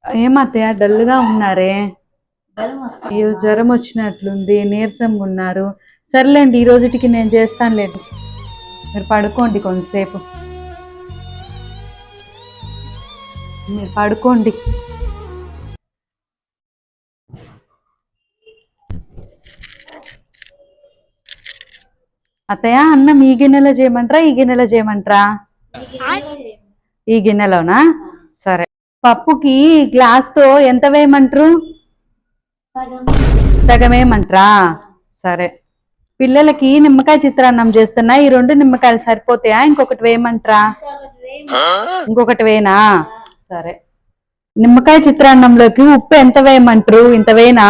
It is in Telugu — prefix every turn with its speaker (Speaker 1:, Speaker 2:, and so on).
Speaker 1: ఏమత్తయ్య డల్గా ఉన్నారే? అయ్యో జ్వరం వచ్చినట్లుంది, నీరసంగా ఉన్నారు. సర్లేండి, ఈ రోజుటికి నేను చేస్తానులేండి. మీరు పడుకోండి కొంతసేపు. మీరు పడుకోండి. అత్తయ్య అన్నం ఈ గిన్నెలో చేయమంటారా, ఈ గిన్నెలో చేయమంటారా? ఈ గిన్నెలోనా? సరే. పప్పుకి గ్లాస్ తో ఎంత వేయమంటారు? సగం వేయమంటారా? సరే. పిల్లలకి నిమ్మకాయ చిత్రాన్నం చేస్తున్నా, ఈ 2 నిమ్మకాయలు సరిపోతాయా, ఇంకొకటి వేయమంటారా? ఇంకొకటి వేయనా? సరే. నిమ్మకాయ చిత్రాన్నంలోకి ఉప్పు ఎంత వేయమంటారు? ఇంత వేయనా?